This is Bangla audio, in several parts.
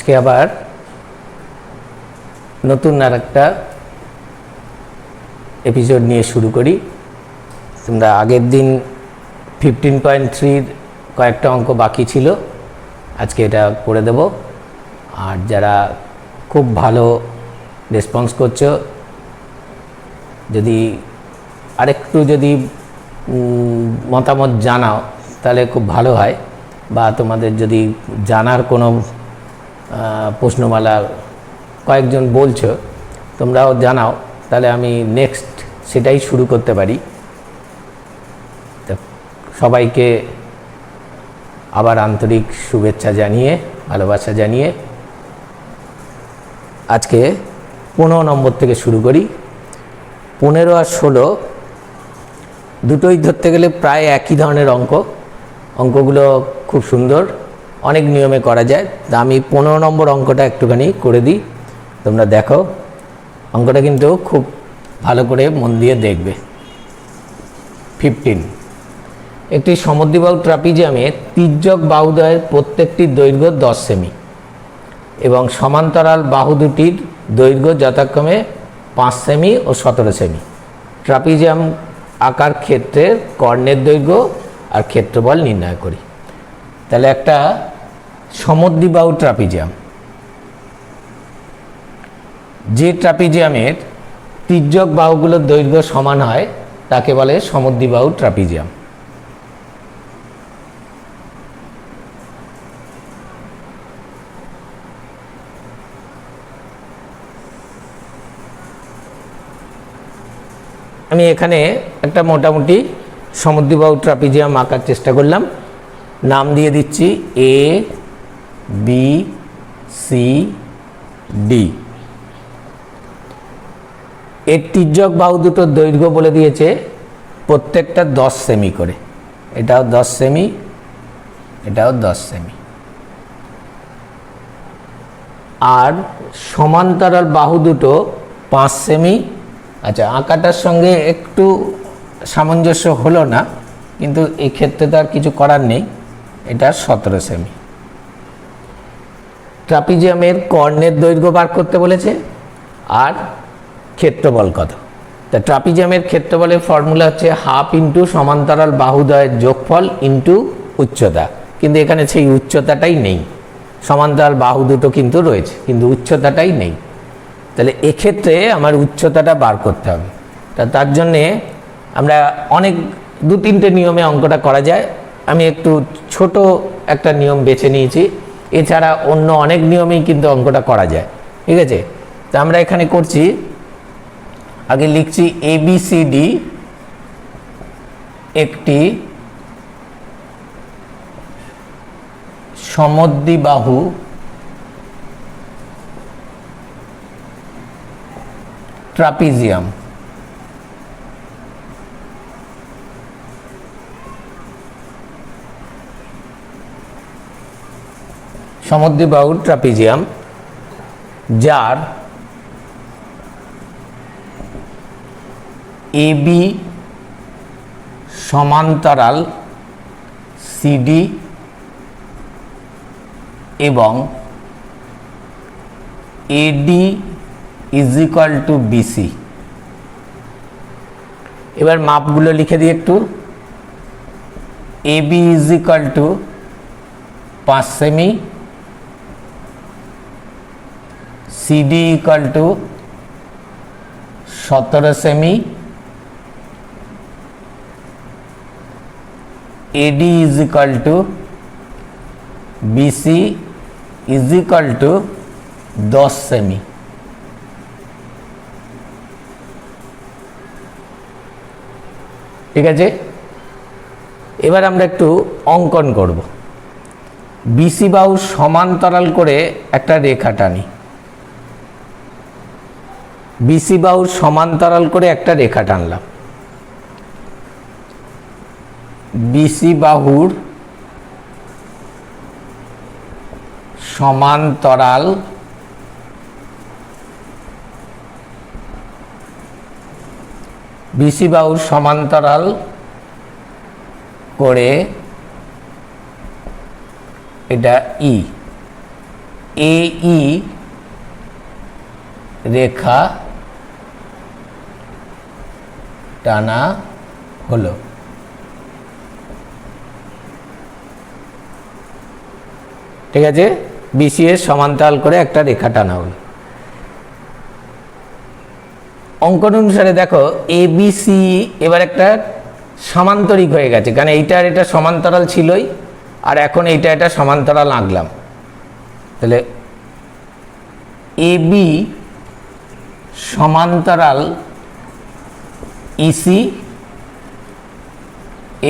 আজকে আবার নতুন আরেকটা এপিসোড নিয়ে শুরু করি। তোমরা আগের দিন 15.3 কয়েকটা অঙ্ক বাকি ছিল, আজকে এটা করে দেব। আর যারা খুব ভালো রেসপন্স করছো, যদি আরেকটু যদি মতামত জানাও তাহলে খুব ভালো হয়, বা তোমাদের যদি জানার কোনো প্রশ্নমালা কয়েকজন বলছো তোমরাও জানাও, তাহলে আমি নেক্সট সেটাই শুরু করতে পারি। তো সবাইকে আবার আন্তরিক শুভেচ্ছা জানিয়ে, ভালোবাসা জানিয়ে আজকে 15 নম্বর থেকে শুরু করি। 15 আর 16 দুটোই ধরতে গেলে প্রায় একই ধরনের অঙ্কগুলো খুব সুন্দর, অনেক নিয়মে করা যায়। তা আমি 15 নম্বর অঙ্কটা একটুখানি করে দিই, তোমরা দেখো। অঙ্কটা কিন্তু খুব ভালো করে মন দিয়ে দেখবে। 15, একটি সমদ্বিবাহু ট্রাপিজিয়ামে তির্যক বাহুদ্বয়ের প্রত্যেকটির দৈর্ঘ্য 10 সেমি এবং সমান্তরাল বাহু দুটির দৈর্ঘ্য যথাক্রমে 5 সেমি ও 17 সেমি। ট্রাপিজিয়াম আকার ক্ষেত্রের কর্ণের দৈর্ঘ্য আর ক্ষেত্রফল নির্ণয় করি। তাহলে একটা সমদ্বিবাহু ট্রাপিজিয়াম, যে ট্রাপিজিয়ামের তির্যক বাহুগুলোর দৈর্ঘ্য সমান হয় তাকে বলে সমদ্বিবাহু ট্রাপিজিয়াম। আমি এখানে একটা মোটামুটি সমদ্বিবাহু ট্রাপিজিয়াম আঁকার চেষ্টা করলাম। নাম দিয়ে দিচ্ছি এ, বি, সি, ডি। এর তির্যক বাহু দুটোর দৈর্ঘ্য বলে দিয়েছে প্রত্যেকটা 10 সেমি করে। এটাও 10 সেমি, এটাও 10 সেমি। আর সমান্তরাল বাহু দুটো 5 সেমি। আচ্ছা, আঁকাটার সঙ্গে একটু সামঞ্জস্য হলো না, কিন্তু এই ক্ষেত্রে তো আর কিছু করার নেই। এটা 17 সেমি। ট্রাপিজিয়ামের কর্ণের দৈর্ঘ্য বার করতে বলেছে আর ক্ষেত্রফল কত। তা ট্রাপিজিয়ামের ক্ষেত্রফলের ফর্মুলা হচ্ছে হাফ ইন্টু সমান্তরাল বাহুদ্বয়ের যোগফল ইন্টু উচ্চতা, কিন্তু এখানে সেই উচ্চতাটাই নেই। সমান্তরাল বাহু দুটো কিন্তু রয়েছে, কিন্তু উচ্চতাটাই নেই। তাহলে এক্ষেত্রে আমার উচ্চতাটা বার করতে হবে। তার জন্যে আমরা অনেক 2-3টে নিয়মে অঙ্কটা করা যায়। আমি একটু ছোট একটা নিয়ম বেছে নিয়েছি, এছাড়া অন্য অনেক নিয়মেই কিন্তু অঙ্কটা করা যায়। ঠিক আছে, তা আমরা এখানে করছি। আগে লিখছি ABCD একটি সমদ্বিবাহু ট্রাপিজিয়াম। সমদ্বিবাহু ট্রাপিজিয়াম যার AB সমান্তরাল CD এবং AD is equal to BC। এবার মাপগুলো লিখে দিই একটু। AB is equal to 5 semi, CD equal to 17 semi, AD is equal to BC is equal to 10 semi. ঠিক আছে, এবার আমরা একটু অঙ্কন করব। BC বাহু সমান্তরাল করে একটা রেখা টানি। BC বাহুর সমান্তরাল করে একটা রেখা টানলাম। BC বাহুর সমান্তরাল BC বাহুর সমান্তরাল করে এটা ই AE রেখা টানা হলো। ঠিক আছে, BC এর সমান্তরাল করে একটা রেখা টানা হলো। অঙ্কন অনুসারে দেখো ABC এবার একটা সমান্তরিক হয়ে গেছে, কারণ এইটার এটা সমান্তরাল ছিলই, আর এখন এইটা এটা সমান্তরাল আঁকলাম। তাহলে AB সমান্তরাল EC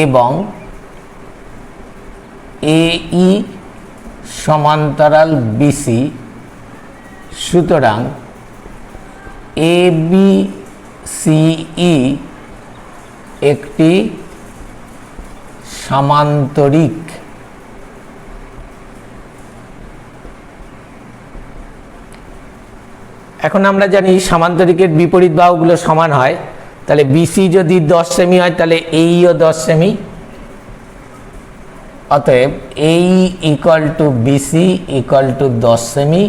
এবং AE সমান্তরাল BC, সুতরাং ABCE একটি সামান্তরিক। এখন আমরা জানি সামান্তরিকের বিপরীত বাহুগুলো সমান হয়, তাহলে BC যদি 10 সেমি হয় তাহলে AEও 10 সেমি। অতএব AE equal to BC equal to 10 সেমি,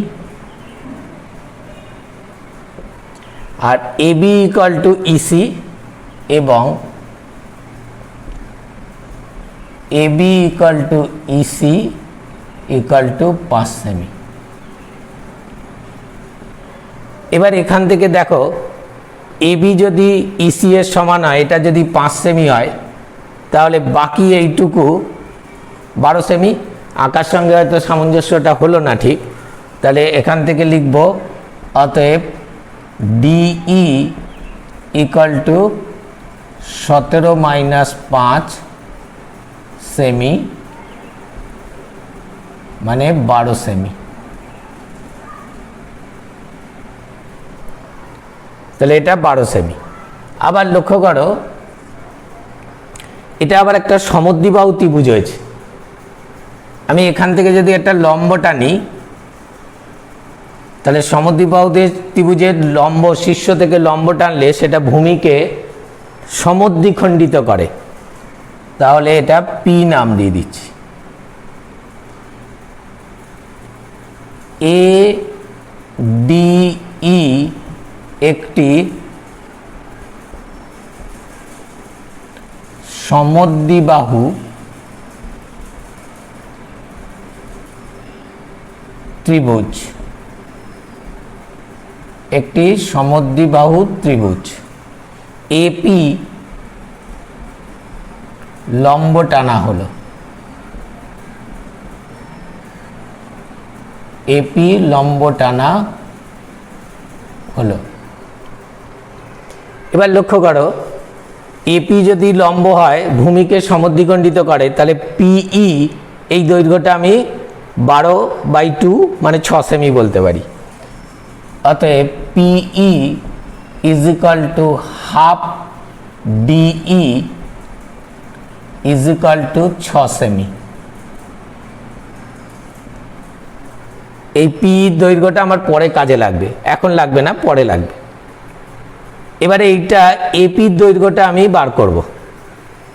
আর AB ইকুয়াল টু EC এবং AB equal to EC equal to 5 সেমি। এবার এখান থেকে দেখো AB যদি EC এর সমান হয়, এটা যদি 5 সেমি হয়, তাহলে বাকি এইটুকু 12 সেমি। আঁকার সঙ্গে হয়তো সামঞ্জস্যটা হলো না ঠিক, তাহলে এখান থেকে লিখব অতএব DE equal to 17 minus 5 semi, মানে 12 সেমি। তাহলে এটা 12 সেমি। আবার লক্ষ্য করো, এটা আবার একটা সমদ্বিবাহু ত্রিভুজ হয়েছে। আমি এখান থেকে যদি একটা লম্ব টানি, তাহলে সমদ্বিবাহু ত্রিভুজের লম্ব, শীর্ষ থেকে লম্ব টানলে সেটা ভূমিকে সমদ্বিখণ্ডিত করে, তাহলে এটা P নাম দিয়ে দিচ্ছি। ADE একটি সমদ্বিবাহু ত্রিভুজ, একটি সমদ্বিবাহু ত্রিভুজ। AP লম্ব টানা হলো, AP লম্ব টানা হলো। এবার লক্ষ্য করো, AP যদি লম্ব হয়, ভূমিকে সমদ্বিখণ্ডিত করে, তাহলে PE এই দৈর্ঘ্যটা আমি 12/2 মানে 6 সেমি বলতে পারি। অতএব PE is equal to half DE is equal to 6 semi. এই PE দৈর্ঘ্যটা আমার পরে কাজে লাগবে, এখন লাগবে না, পরে লাগবে। এবারে এইটা AP দৈর্ঘ্যটা আমি বার করব,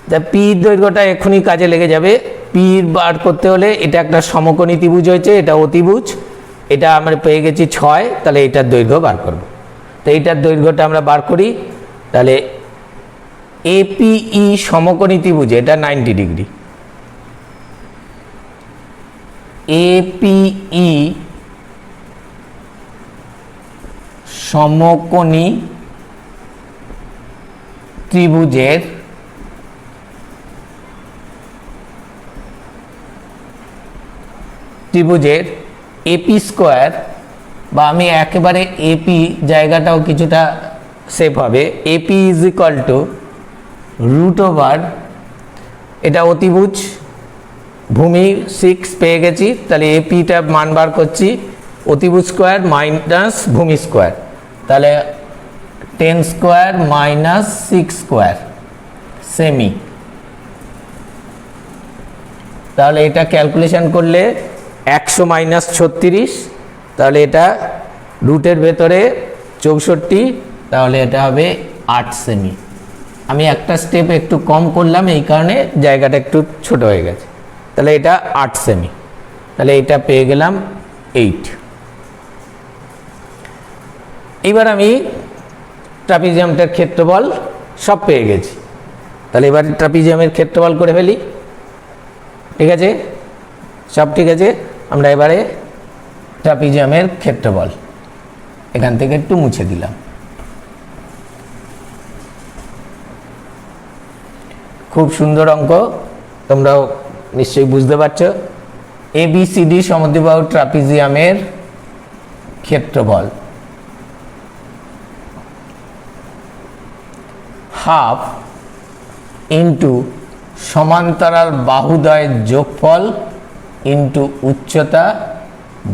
যা P দৈর্ঘ্যটা এখনই কাজে লেগে যাবে। P বার করতে হলে এটা একটা সমকোণী ত্রিভুজ হয়েছে, এটা অতিভুজ, এটা আমরা পেয়ে গেছি 6, তাহলে এইটার দৈর্ঘ্য বার করব। তো এইটার দৈর্ঘ্যটা আমরা বার করি, তাহলে APE সমকোণী ত্রিভুজ, এটা 90 ডিগ্রি। APE সমকোণী ত্রিভুজের AP স্কোয়ার, বা আমি একেবারে AP জায়গাটাও কিছুটা সেভ হবে, AP ইজ ইকুয়াল টু √, এটা অতিভুজ, ভূমি 6 পেয়ে গেছি, তাহলে APটা মান বার করছি, অতিভুজ স্কোয়ার মাইনাস ভূমি স্কোয়ার, তাহলে 10 স্কোয়ার মাইনাস 6 স্কোয়ার সেমি। তাহলে এটা ক্যালকুলেশন করলে 100 মাইনাস 36, তাহলে এটা রুটের ভেতরে 64, তাহলে এটা হবে 8 সেমি। আমি একটা স্টেপ একটু কম করলাম, এই কারণে জায়গাটা একটু ছোট হয়ে গেছে। তাহলে এটা 8 সেমি, তাহলে এটা পেয়ে গেলাম 8। এইবার আমি ট্রাপিজিয়ামটার ক্ষেত্রফল সব পেয়ে গেছি, তাহলে এবার ট্রাপিজিয়ামের ক্ষেত্রফল করে ফেলি। ঠিক আছে, সব ঠিক আছে। আমরা এবারে ট্রাপিজিয়ামের ক্ষেত্রফল এখান থেকে একটু মুছে দিলাম। খুব সুন্দর অঙ্ক, তোমরাও নিশ্চয়ই বুঝতে পারছো। ABCD সমদ্বিবাহু ট্রাপিজিয়ামের ক্ষেত্রফল হাফ ইন্টু সমান্তরাল বাহুদ্বয়ের যোগফল ইন্টু উচ্চতা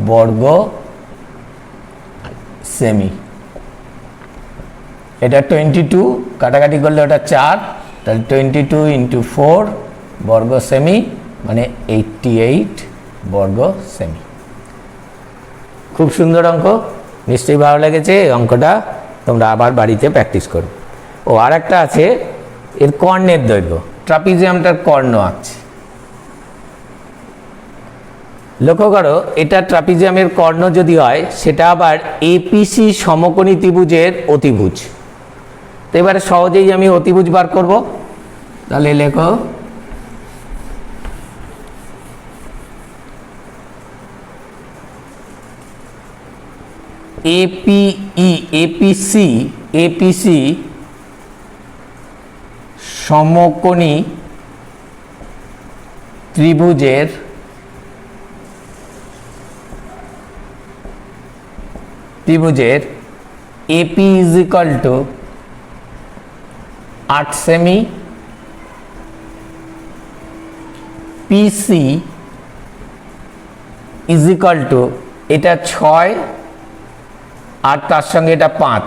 বর্গ সেমি। এটা 22, কাটাকাটি করলে ওটা 4, তাহলে 22 ইন্টু 4 বর্গ সেমি মানে 88 বর্গ সেমি। খুব সুন্দর অঙ্ক, নিশ্চয়ই ভালো লেগেছে। এই অঙ্কটা তোমরা আবার বাড়িতে প্র্যাকটিস করো। ও আর একটা আছে, এর কর্ণের দৈর্ঘ্য, ট্রাপিজিয়ামটার কর্ণ আছে। লক্ষ্য করো, এটা ট্রাপিজিয়ামের কর্ণ যদি হয় সেটা আবার APC সমকোণী ত্রিভুজের অতিভুজ। তো এবারে সহজেই আমি অতিভুজ বার করব। তাহলে লেখো APC সমকোণী ত্রিভুজের AP is equal to 8 semi, PC is equal to এটা 6 আর তার সঙ্গে এটা 5।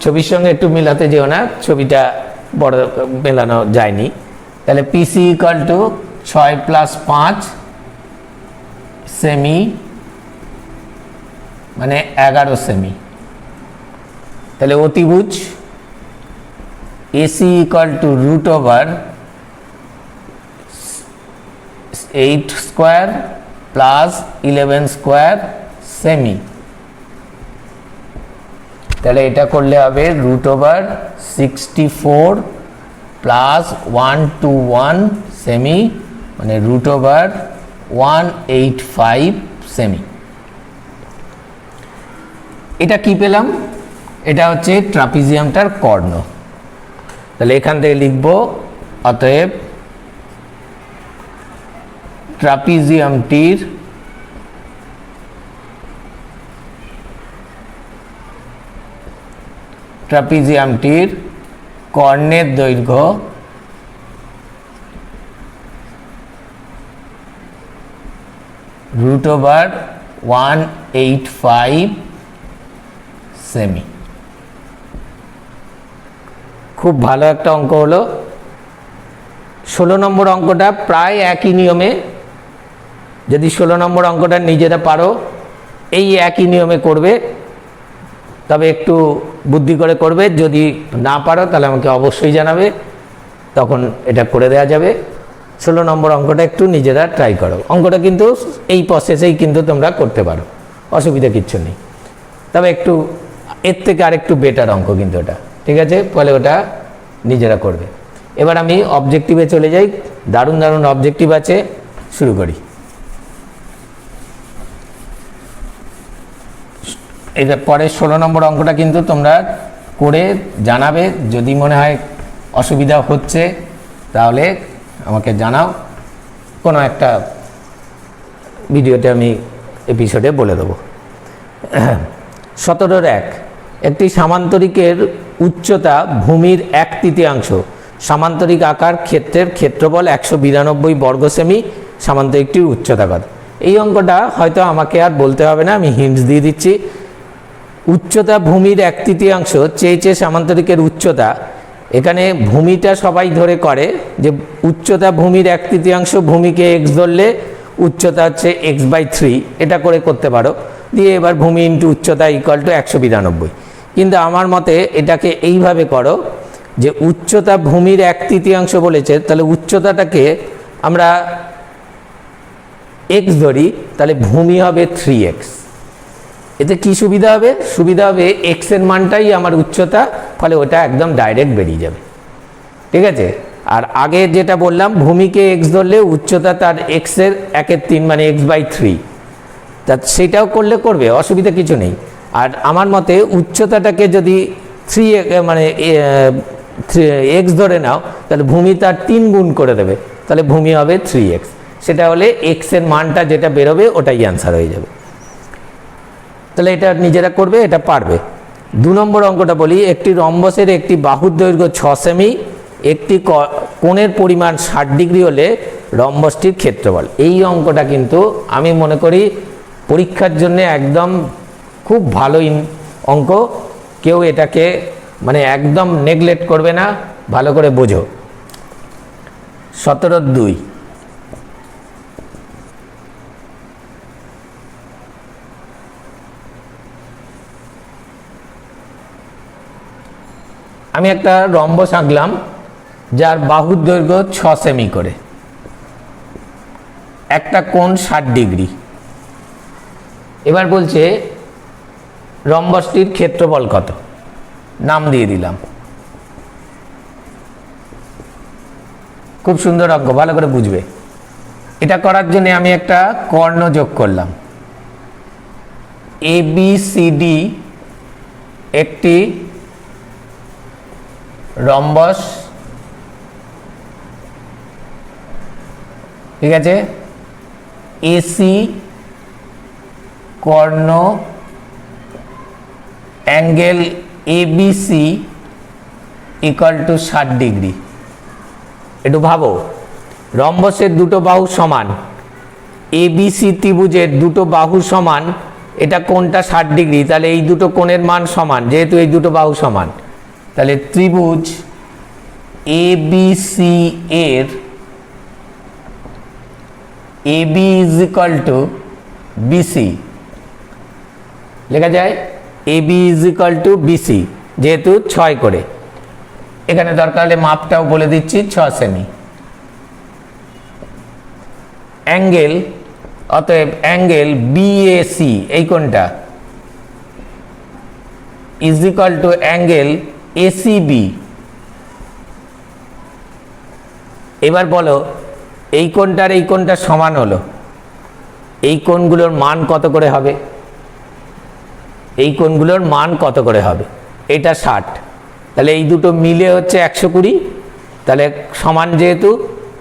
ছবির সঙ্গে একটু মেলাতে যেও না, ছবিটা বড় মেলানো যায়নি। তাহলে PC equal to 6 + 5 সেমি মানে 11 সেমি। তাহলে অতিভুজ AC equal to √8 square plus 11 square semi. তাহলে এটা করলে হবে √64 প্লাস 121 সেমি মানে √185 সেমি। এটা কি পেলাম? এটা হচ্ছে ট্রাপিজিয়ামটার কর্ণ। তাহলে এখান থেকে লিখব, অতএব ট্রাপিজিয়ামটির কর্ণের দৈর্ঘ্য √185 সেমি। খুব ভালো একটা অঙ্ক হলো। 16 নম্বর অঙ্কটা প্রায় একই নিয়মে, যদি 16 নম্বর অঙ্কটা নিজেরা পারো এই একই নিয়মে করবে, তবে একটু বুদ্ধি করে করবে। যদি না পারো তাহলে আমাকে অবশ্যই জানাবে, তখন এটা করে দেওয়া যাবে। 16 নম্বর অঙ্কটা একটু নিজেরা ট্রাই করো। অঙ্কটা কিন্তু এই প্রসেসেই কিন্তু তোমরা করতে পারো, অসুবিধা কিচ্ছু নেই। তবে একটু এর থেকে আরেকটু বেটার অঙ্ক কিন্তু ওটা, ঠিক আছে? ফলে ওটা নিজেরা করবে। এবার আমি অবজেক্টিভে চলে যাই, দারুণ দারুণ অবজেক্টিভ আছে, শুরু করি। এটা পরে 16 নম্বর অঙ্কটা কিন্তু তোমরা করে জানাবে। যদি মনে হয় অসুবিধা হচ্ছে তাহলে আমাকে জানাও, কোনো একটা ভিডিওতে আমি এপিসোডে বলে দেবো। 17-1 একটি সামান্তরিকের উচ্চতা ভূমির 1/3, সামান্তরিক আকার ক্ষেত্রের ক্ষেত্রফল 192 বর্গ সেমি, সামান্তরিকটির উচ্চতা কত? এই অঙ্কটা হয়তো আমাকে আর বলতে হবে না, আমি হিন্টস দিয়ে দিচ্ছি। উচ্চতা ভূমির 1/3 চেয়েছে সামান্তরিকের উচ্চতা। এখানে ভূমিটা সবাই ধরে করে যে উচ্চতা ভূমির 1/3, ভূমিকে x ধরলে উচ্চতা হচ্ছে x/3, এটা করে করতে পারো। দিয়ে এবার ভূমি ইন্টু উচ্চতা ইকুয়াল টু 192। কিন্তু আমার মতে এটাকে এইভাবে করো যে উচ্চতা ভূমির 1/3 বলেছে, তাহলে উচ্চতাটাকে আমরা x ধরি, তাহলে ভূমি হবে 3x। এতে কি সুবিধা হবে? সুবিধা হবে এক্স এর মানটাই আমার উচ্চতা, ফলে ওটা একদম ডাইরেক্ট বেরিয়ে যাবে। ঠিক আছে? আর আগে যেটা বললাম, ভূমিকে এক্স ধরলে উচ্চতা তার এক্সের 1/3 মানে x/3, তা সেটাও করলে করবে, অসুবিধা কিছু নেই। আর আমার মতে উচ্চতাটাকে যদি 3 মানে এক্স ধরে নাও, তাহলে ভূমি তার 3 গুণ করে দেবে, তাহলে ভূমি হবে 3x। সেটা হলে এক্স এর মানটা যেটা বেরোবে ওটাই অ্যান্সার হয়ে যাবে। তাহলে এটা নিজেরা করবে, এটা পারবে। 2 নম্বর অঙ্কটা বলি, একটি রম্বসের একটি বাহুর দৈর্ঘ্য 6 সেমি, একটি কোণের পরিমাণ 60 ডিগ্রি হলে রম্বসটির ক্ষেত্রফল। এই অঙ্কটা কিন্তু আমি মনে করি পরীক্ষার জন্য একদম খুব ভালো অঙ্ক, কেউ এটাকে মানে একদম নেগলেক্ট করবে না, ভালো করে বোঝো। 17/2 আমি একটা রম্বস আঁকলাম যার বাহুর দৈর্ঘ্য 6 সেমি করে, একটা কোণ 60 ডিগ্রি। এবার বলছে রম্বসটির ক্ষেত্রফল কত, নাম দিয়ে দিলাম। খুব সুন্দর অঙ্ক, ভালো করে বুঝবে। এটা করার জন্য আমি একটা কর্ণ যোগ করলাম। ABCD একটি রম্বস, ঠিক আছে? AC Karna angle ABC equal to 60 degree. একটু ভাবো, রম্বসের দুটো বাহু সমান, ABC ত্রিভুজের দুটো বাহু সমান, এটা কোণটা 60 ডিগ্রি, তাহলে এই দুটো কোণের মান সমান, যেহেতু এই দুটো বাহু সমান, তাহলে ত্রিভুজ ABC এর AB is equal to BC লেখা যায়। AB is equal to BC, যেহেতু 6 করে, এখানে দরকার হলে মাপটাও বলে দিচ্ছি, 6 সেমি। অ্যাঙ্গেল, অতএব অ্যাঙ্গেল BAC এই কোণটা is equal to angle ACB। এবার বলো এই কোণটার এই কোণটা সমান হলো, এই কোণগুলোর মান কত করে হবে? এই কোণগুলোর মান কত করে হবে? এটা 60, তাহলে এই দুটো মিলে হচ্ছে 120, তাহলে সমান যেহেতু,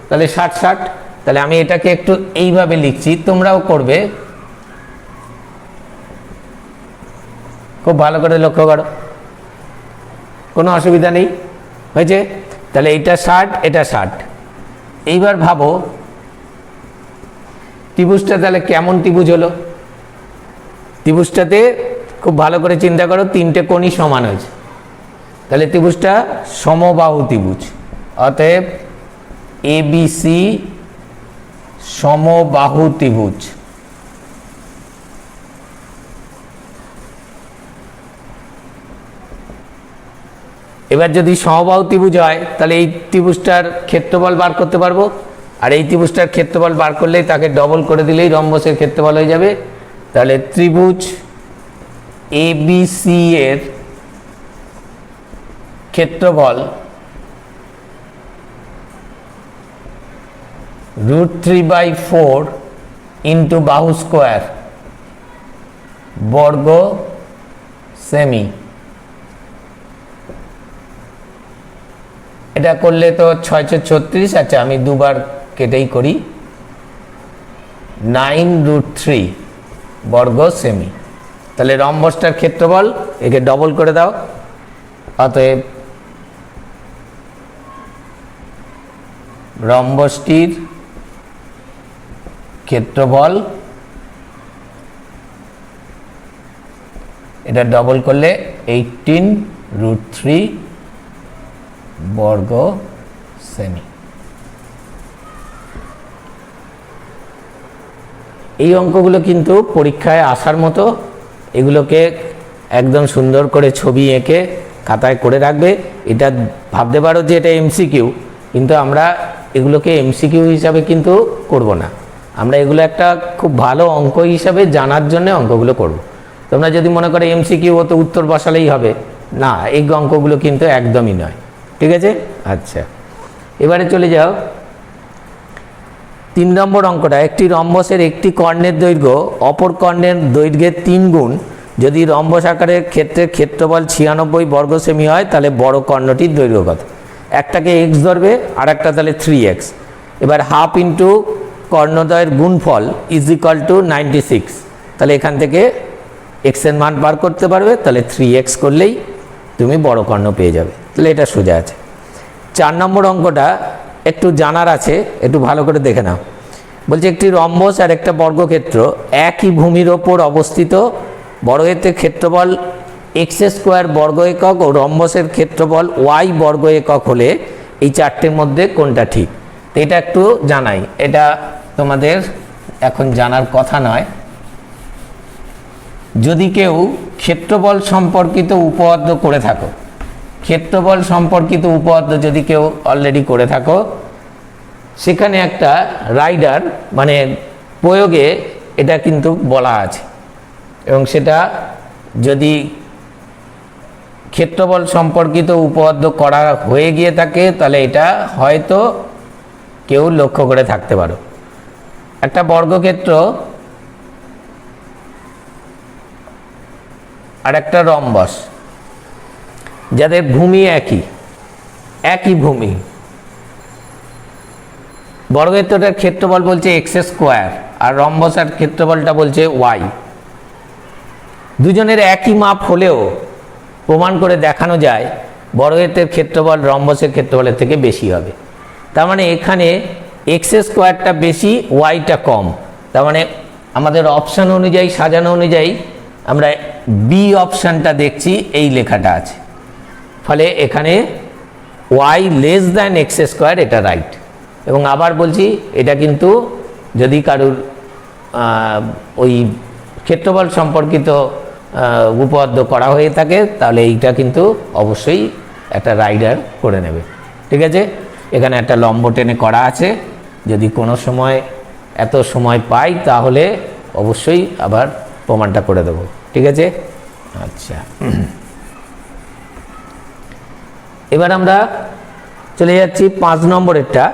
তাহলে 60, তাহলে আমি এটাকে একটু এইভাবে লিখছি, তোমরাও করবে, খুব ভালো করে লক্ষ্য করো, কোনো অসুবিধা নেই, হয়েছে? তাহলে এইটা 60, এটা 60। এইবার ভাবো ত্রিভুজটা তাহলে কেমন ত্রিভুজ হলো? ত্রিভুজটাতে খুব ভালো করে চিন্তা করো, 3টে কোণই সমান হয়েছে, তাহলে ত্রিভুজটা সমবাহু ত্রিভুজ। অতএব ABC সমবাহু ত্রিভুজ। এবার যদি সমবাহু ত্রিভুজ হয়, তাহলে এই ত্রিভুজটার ক্ষেত্রফল বার করতে পারবো, আর এই ত্রিভুজটার ক্ষেত্রফল বার করলেই তাকে ডবল করে দিলেই রম্বসের ক্ষেত্রফল হয়ে যাবে। তাহলে ত্রিভুজ ABC এর ক্ষেত্রফল √3/4 ইন্টু বাহু স্কোয়ার বর্গ সেমি। এটা করলে তো 636, আচ্ছা আমি দুবার কেটেই করি, 9√3 বর্গ সেমি। তাহলে রম্বসটার ক্ষেত্রফল, একে ডবল করে দাও, অতএব রম্বসটির ক্ষেত্রফল, এটা ডবল করলে 18√3 বর্গ সেমি। এই অঙ্কগুলো কিন্তু পরীক্ষায় আসার মতো, এগুলোকে একদম সুন্দর করে ছবি এঁকে খাতায় করে রাখবে। এটা ভাবতে পারো যে এটা এমসিকিউ, কিন্তু আমরা এগুলোকে এমসিকিউ হিসাবে কিন্তু করব না, আমরা এগুলো একটা খুব ভালো অঙ্ক হিসাবে জানার জন্য অঙ্কগুলো করব। তোমরা যদি মনে করো এমসিকিউ তো উত্তর বসালেই হবে, না, এই অঙ্কগুলো কিন্তু একদমই নয়। ঠিক আছে? আচ্ছা, এবারে চলে যাও 3 নম্বর অঙ্কটা। একটি রম্বসের একটি কর্ণের দৈর্ঘ্য অপর কর্ণের দৈর্ঘ্যের 3 গুণ যদি রম্বস আকারের ক্ষেত্রে ক্ষেত্রফল 96 বর্গ সেমি হয়, তাহলে বড় কর্ণটির দৈর্ঘ্য কত? একটাকে এক্স ধরবে, আর একটা তাহলে 3x। এবার হাফ ইন্টু কর্ণদ্বয়ের গুণফল ইজ ইকুয়াল টু 96। তাহলে এখান থেকে এক্সের মান বার করতে পারবে, তাহলে 3x করলেই তুমি বড় কর্ণ পেয়ে যাবে। তাহলে এটা সোজা আছে। 4 নম্বর অঙ্কটা একটু জানার আছে, একটু ভালো করে দেখে নাও। বলছে একটি রম্বস আর একটা বর্গক্ষেত্র একই ভূমির ওপর অবস্থিত। বর্গক্ষেত্রের ক্ষেত্রফল x² বর্গ একক ও রম্বসের ক্ষেত্রফল y বর্গ একক হলে এই চারটের মধ্যে কোনটা ঠিক? তো এটা একটু জানাই, এটা তোমাদের এখন জানার কথা নয়। যদি কেউ ক্ষেত্রফল সম্পর্কিত উপপাদ্য করে থাকো, ক্ষেত্রফল সম্পর্কিত উপপাদ্য যদি কেউ অলরেডি করে থাকো, সেখানে একটা রাইডার মানে প্রয়োগে এটা কিন্তু বলা আছে, এবং সেটা যদি ক্ষেত্রফল সম্পর্কিত উপপাদ্য করা হয়ে গিয়ে থাকে, তাহলে এটা হয়তো কেউ লক্ষ্য করে থাকতে পারো। একটা বর্গক্ষেত্র আর একটা রম্বস, যাদের ভূমি একই ভূমি, বর্গক্ষেত্রটার ক্ষেত্রফল বলছে x² আর রম্বসের ক্ষেত্রফলটা বলছে y। দুজনের একই মাপ হলেও প্রমাণ করে দেখানো যায় বর্গক্ষেত্রের ক্ষেত্রফল রম্বসের ক্ষেত্রফলের থেকে বেশি হবে। তার মানে এখানে x² বেশি, yটা কম। তার মানে আমাদের অপশান অনুযায়ী, সাজানো অনুযায়ী আমরা বি অপশানটা দেখছি, এই লেখাটা আছে। ফলে এখানে y লেস দ্যান x², এটা রাইট। এবং আবার বলছি, এটা কিন্তু যদি কারুর ওই ক্ষেত্রফল সম্পর্কিত উপপাদ্য করা হয়ে থাকে, তাহলে এইটা কিন্তু অবশ্যই একটা রাইডার করে নেবে। ঠিক আছে? এখানে একটা লম্ব টেনে করা আছে, যদি কোনো সময় এত সময় পাই তাহলে অবশ্যই আবার প্রমাণটা করে দেবো। ঠিক আছে? আচ্ছা, এবার আমরা চলে যাচ্ছি 5 নম্বরেরটা।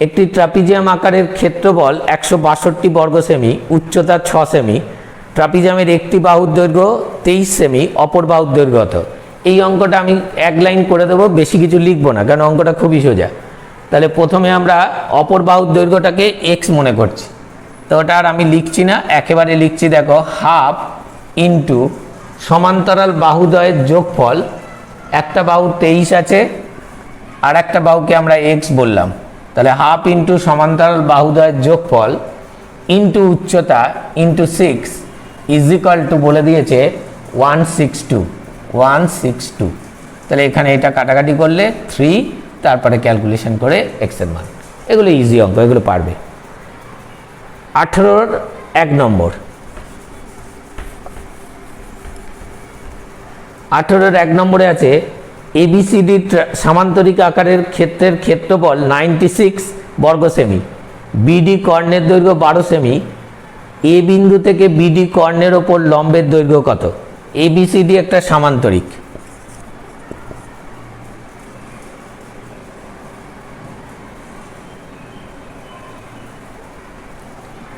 একটি ট্রাপিজিয়াম আকারের ক্ষেত্রফল 162 বর্গ সেমি, উচ্চতা 6 সেমি, ট্রাপিজিয়ামের একটি বাহুর দৈর্ঘ্য 23 সেমি, অপর বাহুর দৈর্ঘ্য কত? এই অঙ্কটা আমি এক লাইন করে দেবো, বেশি কিছু লিখবো না, কারণ অঙ্কটা খুবই সোজা। তাহলে প্রথমে আমরা অপর বাহুর দৈর্ঘ্যটাকে এক্স মনে করছি, তো ওটা আর আমি লিখছি না, একেবারে লিখছি। দেখো, হাফ ইন্টু সমান্তরাল বাহুদ্বয়ের যোগফল, একটা বাহু 23 আছে আর একটা বাহুকে আমরা এক্স বললাম, তাহলে হাফ ইন্টু সমান্তরাল বাহুদ্বয়ের যোগফল ইন্টু উচ্চতা ইন্টু 6 ইজ ইকুয়াল টু বলে দিয়েছে 162। তাহলে এখানে এটা কাটাকাটি করলে 3, তারপরে ক্যালকুলেশন করে এক্সের মান। এগুলো ইজি অঙ্ক, এগুলো পারবে। 18-র 1 নম্বর। 18-র 1 নম্বরে আছে ABCD সামান্তরিক আকারের ক্ষেত্রের ক্ষেত্রফল 96 বর্গ সেমি, BD কর্ণের দৈর্ঘ্য 12 সেমি, এ বিন্দু থেকে BD কর্ণের ওপর লম্বের দৈর্ঘ্য কত? ABCD একটা সামান্তরিক।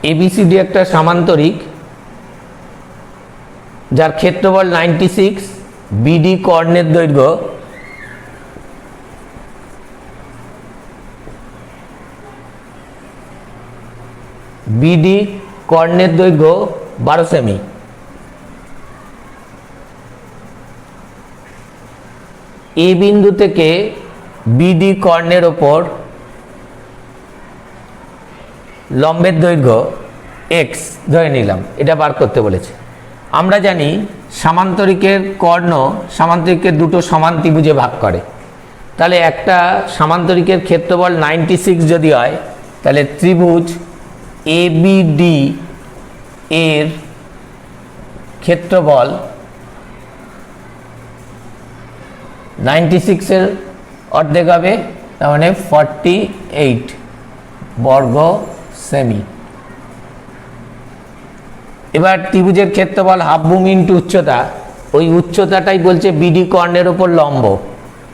ABCD একটা সামান্তরিক যার ক্ষেত্রফল 96, BD কর্ণের দৈর্ঘ্য কর্ণের দৈর্ঘ্য 12 সেমি। এ বিন্দু থেকে BD কর্ণের ওপর লম্বের দৈর্ঘ্য x ধরে নিলাম, এটা বার করতে বলেছে। আমরা জানি সামান্তরিকের কর্ণ সামান্তরিকের দুটো সমান ত্রিভুজে ভাগ করে, তাহলে একটা সামান্তরিকের ক্ষেত্রফল 96 যদি হয়, তাহলে ত্রিভুজ ABD এর ক্ষেত্রফল 96-এর অর্ধেক হবে, তার মানে 48 বর্গ সেমি। এবার ত্রিভুজের ক্ষেত্রফল হাফ ভূমি ইন্টু উচ্চতা, ওই উচ্চতাটাই বলছে বিডি কর্ণের ওপর লম্ব,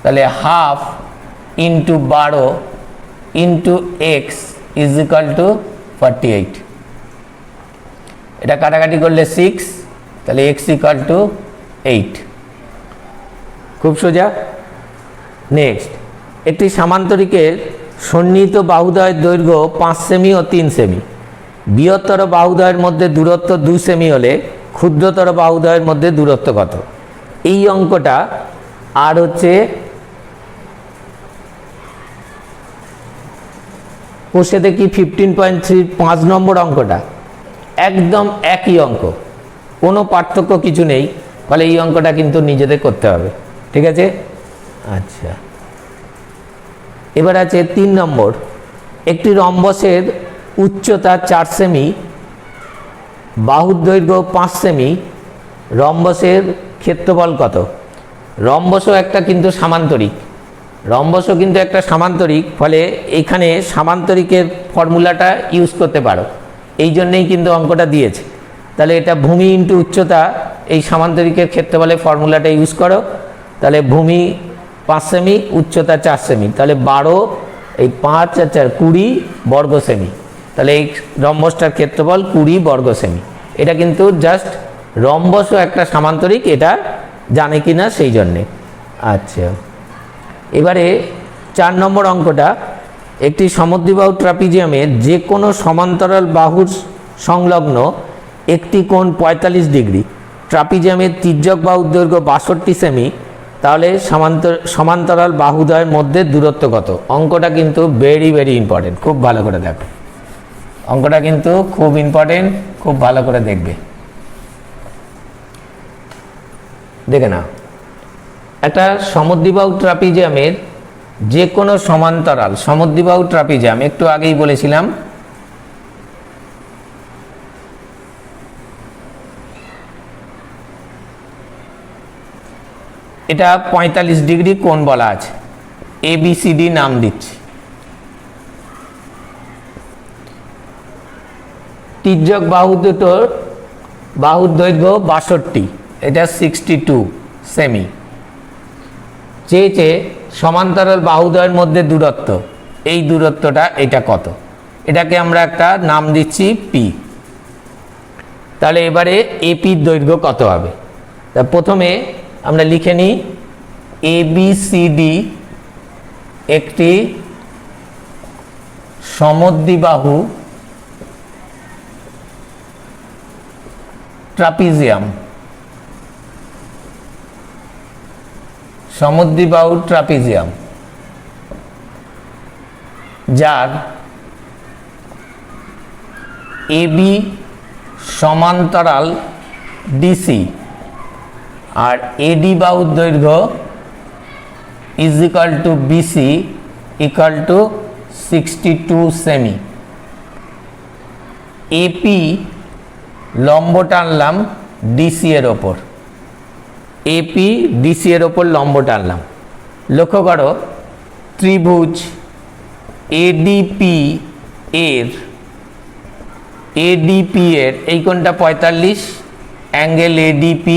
তাহলে half into 12 into x is equal two 48। এটা কাটাকাটি করলে 6, তাহলে এক্স ইকাল টু 8। খুব সোজা। নেক্সট, একটি সামান্তরিকের সন্নিহিত বাহুদ্বয়ের দৈর্ঘ্য 5 সেমি ও 3 সেমি, বৃহত্তর বাহুদ্বয়ের মধ্যে দূরত্ব 2 সেমি হলে ক্ষুদ্রতর বাহুদ্বয়ের মধ্যে দূরত্ব কত? এই অঙ্কটা আর হচ্ছে কষে দেখি 15.3 5 নম্বর অঙ্কটা একদম একই অঙ্ক, কোনো পার্থক্য কিছু নেই, ফলে এই অঙ্কটা কিন্তু নিজেদের করতে হবে। ঠিক আছে? আচ্ছা, এবার আছে 3 নম্বর, একটি রম্বসের উচ্চতা 4 সেমি, বাহুর দৈর্ঘ্য 5 সেমি, রম্বসের ক্ষেত্রফল কত? রম্বসও একটা কিন্তু সামান্তরিক, ফলে এখানে সামান্তরিকের ফর্মুলাটা ইউজ করতে পারো, এই জন্যেই কিন্তু অঙ্কটা দিয়েছে। তাহলে এটা ভূমি ইন্টু উচ্চতা, এই সামান্তরিকের ক্ষেত্রফলে ফর্মুলাটা ইউজ করো, তাহলে ভূমি 5 সেমি, উচ্চতা 4 সেমি, তাহলে 12, এই 5 আর 4 20 বর্গ সেমি, তাহলে এই রম্বসটার ক্ষেত্রফল 20 বর্গ সেমি। এটা কিন্তু জাস্ট রম্বসও একটা সামান্তরিক, এটা জানে কি না সেই জন্যে। আচ্ছা, এবারে 4 নম্বর অঙ্কটা, একটি সমদ্বিবাহু ট্রাপিজিয়ামের যে কোনো সমান্তরাল বাহুর সংলগ্ন একটি কোণ 45 ডিগ্রি, ট্রাপিজিয়ামের তির্যক বাহুর দৈর্ঘ্য 62 সেমি, তাহলে সমান্তরাল বাহুদ্বয়ের মধ্যে দূরত্ব কত? অঙ্কটা কিন্তু ভেরি ভেরি ইম্পর্টেন্ট, খুব ভালো করে দেখো, অঙ্কটা কিন্তু খুব ইম্পর্টেন্ট, খুব ভালো করে দেখবে। দেখে নাও, একটা সমদ্বিবাহু ট্রাপিজিয়ামের যে কোনো সমান্তরাল সমদ্বিবাহু ট্রাপিজিয়াম, একটু আগেই বলেছিলাম, এটা 45 ডিগ্রি কোণ বলা আছে, ABCD নাম দিচ্ছি। তির্যক বাহু দুটোর বাহুর দৈর্ঘ্য 62, এটা 62 সেমি। চেয়েছে সমান্তরাল বাহুদ্বয়ের মধ্যে দূরত্ব, এই দূরত্বটা এটা কত? এটাকে আমরা একটা নাম দিচ্ছি P। তাহলে এবারে APর দৈর্ঘ্য কত হবে? তা প্রথমে আমরা লিখে নিই, ABCD একটি সমদ্বিবাহু ট্রাপিজিয়াম, সমদ্বিবাহু ট্রাপিজিয়াম যার AB সমান্তরাল DC আর AD বাহুর দৈর্ঘ্য is equal two BC equal to 62 semi. AP লম্ব টানলাম DC এর ওপর, AP DC এর ওপর লম্ব টানলাম। লক্ষ্য করো, ত্রিভুজ ADP এর এই কোণটা 45, angle ADP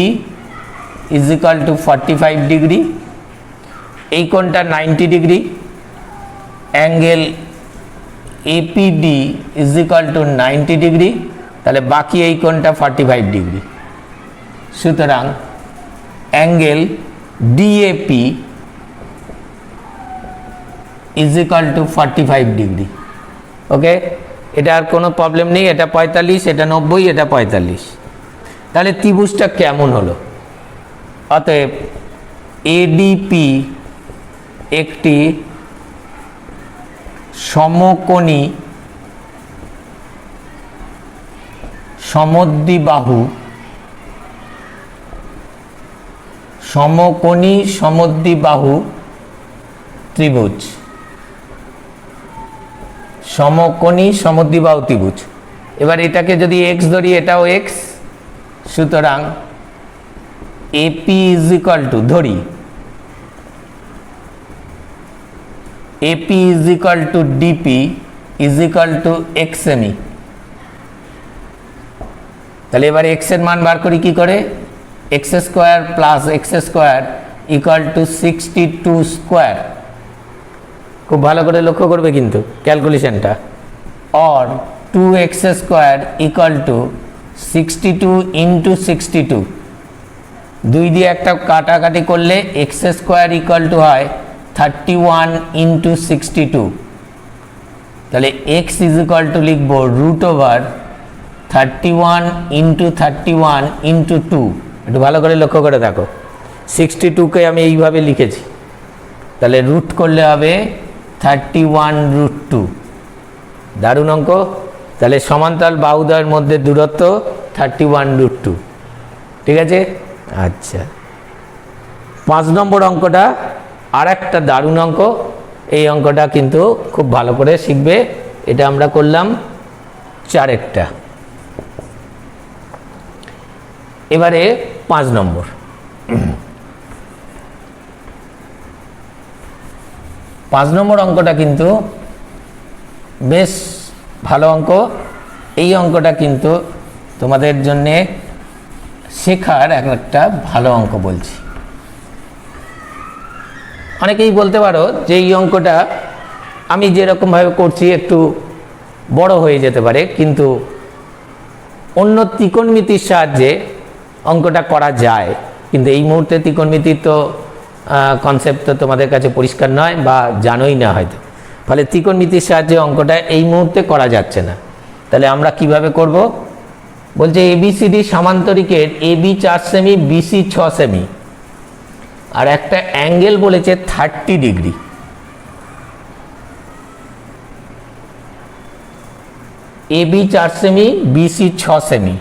is equal to 45 degree, এই কোণটা 90 degree, angle APD is equal to 90 degree, তাহলে বাকি এই কোণটা 45 ডিগ্রি। সুতরাং angle DAP is equal to 45 degree. Okay, এটা আর কোনো প্রবলেম নেই, এটা 45, এটা 90, এটা 45। তাহলে ত্রিভুজটা কেমন হলো? অতএব ADP একটি সমকোণী সমদ্বিবাহু ত্রিভুজ, সমকোণী সমদ্বিবাহু ত্রিভুজ। এবার এটাকে যদি x ধরি, এটাও x, সুতরাং AP ইজ ইকাল টু, ধরি AP is equal to DP is equal to x সেমি। তাহলে এবার এক্স এর মান বার করি কি করে, X square plus X square equal to 62 square. খুব ভালো করে লক্ষ্য করবে কিন্তু ক্যালকুলেশনটা। Or 2x square equal to 62 into 62, 2 দিয়ে একটা কাটাকাটি করলে এক্স স্কোয়ার ইকুয়াল টু হয় 31 ইন্টু 62। তাহলে এক্স ইজ ইকুয়াল টু লিখব রুট ওভার 31 ইন্টু 31 ইন্টু 2। একটু ভালো করে লক্ষ্য করে দেখো, 62কে আমি এইভাবে লিখেছি, তাহলে রুট করলে হবে 31 রুট 2। দারুণ অঙ্ক। তাহলে সমান্তরাল বাহুদ্বয়ের মধ্যে দূরত্ব 31 রুট 2। ঠিক আছে। আচ্ছা, 5 নম্বর অঙ্কটা আর একটা দারুণ অঙ্ক। এই অঙ্কটা কিন্তু খুব ভালো করে শিখবে। এটা আমরা করলাম 4টা। এবারে 5 নম্বর। 5 নম্বর অঙ্কটা কিন্তু বেশ ভালো অঙ্ক। এই অঙ্কটা কিন্তু তোমাদের জন্যে শেখার একটা ভালো অঙ্ক বলছি। অনেকেই বলতে পারো যে এই অঙ্কটা আমি যেরকমভাবে করছি একটু বড় হয়ে যেতে পারে, কিন্তু অন্য ত্রিকোণমিতির সাহায্যে অঙ্কটা করা যায়। কিন্তু এই মুহূর্তে ত্রিকোণমিতির তো কনসেপ্ট তো তোমাদের কাছে পরিষ্কার নয় বা জানোই না হয়তো, ফলে ত্রিকোণমিতির সাহায্যে অঙ্কটা এই মুহূর্তে করা যাচ্ছে না। তাহলে আমরা কিভাবে করব, বলছে এবিসিডি সামান্তরিকের এবি 4 সেমি, বিসি 6 সেমি, আর একটা অ্যাঙ্গেল বলেছে 30 ডিগ্রি। এবি 4 সেমি, বিসি 6 সেমি।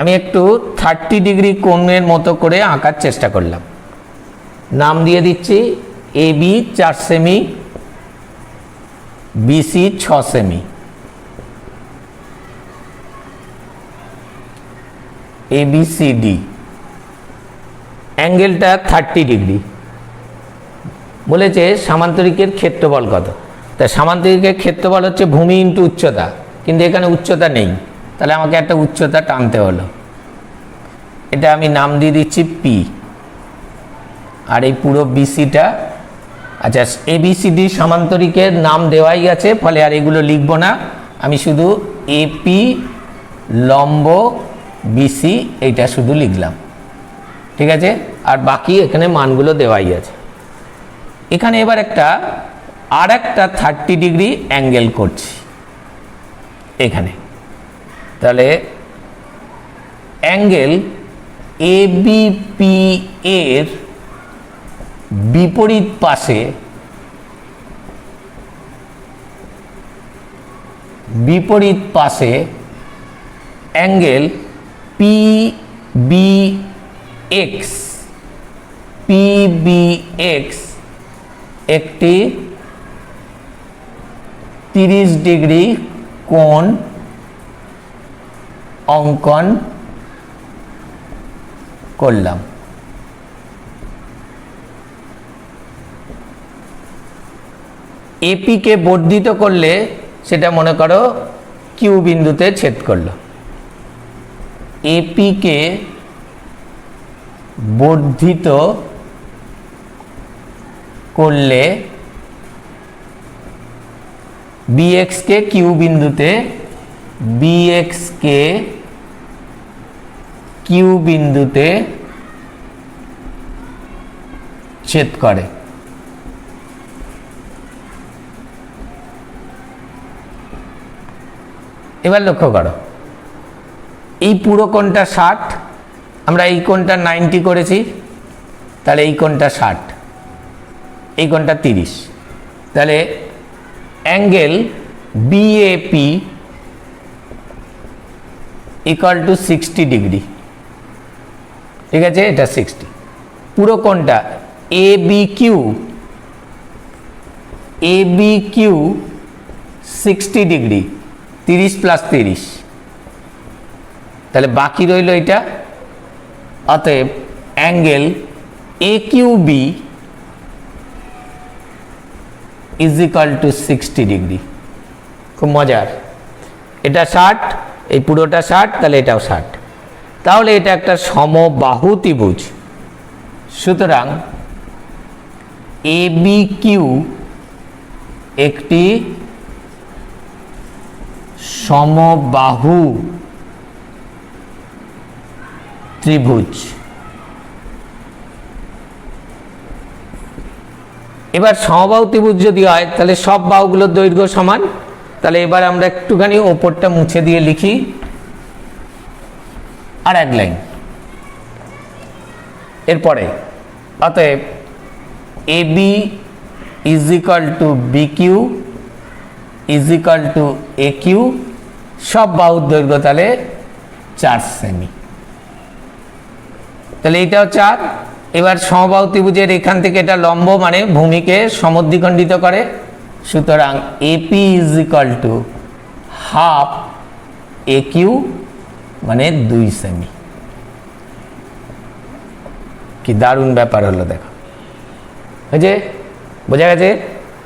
আমি একটু 30 ডিগ্রি কোণের মতো করে আঁকার চেষ্টা করলাম। নাম দিয়ে দিচ্ছি এবি 4 সেমি, বিসি 6 সেমি। এবিসিডি অ্যাঙ্গেলটা 30 ডিগ্রি। বলেছে সামান্তরিকের ক্ষেত্রফল কত। তা সামান্তরিকের ক্ষেত্রফল হচ্ছে ভূমি ইন্টু উচ্চতা, কিন্তু এখানে উচ্চতা নেই, তাহলে আমাকে একটা উচ্চতা টানতে হলো। এটা আমি নাম দিয়ে দিচ্ছি পি। আর এই পুরো বিসিটা, আচ্ছা এবিসিডি সামান্তরিকের নাম দেওয়াই আছে, ফলে আর এগুলো লিখব না। আমি শুধু এপি লম্ব বিসি এইটা শুধু লিখলাম। ঠিক আছে, আর বাকি এখানে মানগুলো দেওয়াই আছে। এখানে এবার আর একটা 30 ডিগ্রি অ্যাঙ্গেল করছি এখানে। তাহলে অ্যাঙ্গেল এবিপি এর বিপরীত পাশে অ্যাঙ্গেল পিবিএক্স একটি 30 ডিগ্রি কোণ অঙ্কন করলাম। এপিকে বর্ধিত করলে সেটা মনে করো কিউ বিন্দুতে ছেদ করলো। এপিকে বর্ধিত করলে বিএক্স কে কিউ বিন্দুতে, বিএক্স কে কিউ বিন্দুতে ছেদ করে। এবার লক্ষ্য করো, এই পুরো কোণটা 60, আমরা এই কোণটা 90 করেছি, তাহলে এই কোণটা 60, এই কোণটা 30। তাহলে angle BAP equal to 60 degree. ঠিক আছে, এটা 60। পুরো কোণটা এবিকিউ 60 ডিগ্রি, 30 প্লাস 30, তাহলে বাকি রইল এটা। অতএব angle AQB is equal to 60 degree. খুব মজার, এটা 60, এই পুরোটা 60, তাহলে এটাও 60, তাহলে এটা একটা সমবাহু ত্রিভুজ। সুতরাং এ বি কিউ একটি সমবাহু ত্রিভুজ। এবার সমবাহু ত্রিভুজ যদি হয় তাহলে সব বাহুগুলোর দৈর্ঘ্য সমান। তাহলে এবার আমরা একটুখানি ওপরটা মুছে দিয়ে লিখি আর এক লাইন। এরপরে অতএব A B is equal to B Q is equal to A Q, সব বাহুর দৈর্ঘ্য তাহলে 4 সেমি। তাহলে এইটাও 4। এবার সমবাহু ত্রিভুজের এখান থেকে এটা লম্ব, মানে ভূমিকে সমদ্বিখণ্ডিত করে। সুতরাং AP is equal to half A Q, মানে 2 সেমি। কি দারুণ ব্যাপার হলো, দেখো হয়েছে, বোঝা গেছে?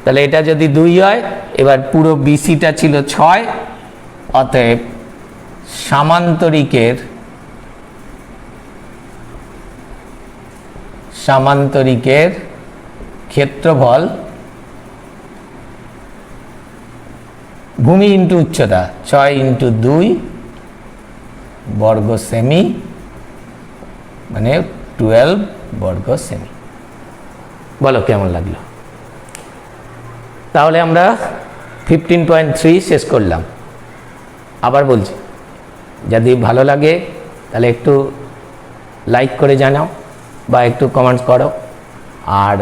তাহলে এটা যদি 2 হয়, এবার পুরো বিসিটা ছিল 6, অতএব সামান্তরিকের ক্ষেত্রফল ভূমি ইন্টু উচ্চতা 6 ইন্টু 2 বর্গ সেমি, মানে 12 বর্গ সেমি। বলো কেমন লাগলো? তাহলে আমরা 15.3 শেষ করলাম। আবার বলছি, যদি ভালো লাগে তাহলে একটু লাইক করে জানাও বা একটু কমেন্টস করো আর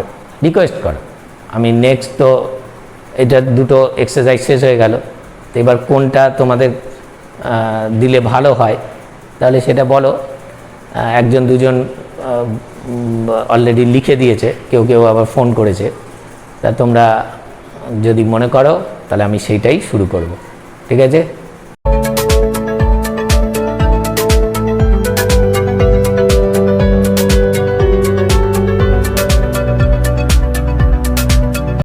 রিকোয়েস্ট করো। আমি নেক্সট, তো এটা দুটো এক্সারসাইজ শেষ হয়ে গেল, তো এবার কোনটা তোমাদের দিলে ভালো হয় তাহলে সেটা বলো। একজন দুজন অলরেডি লিখে দিয়েছে, কেউ কেউ আবার ফোন করেছে। তা তোমরা যদি মনে করো তাহলে আমি সেইটাই শুরু করব, ঠিক আছে?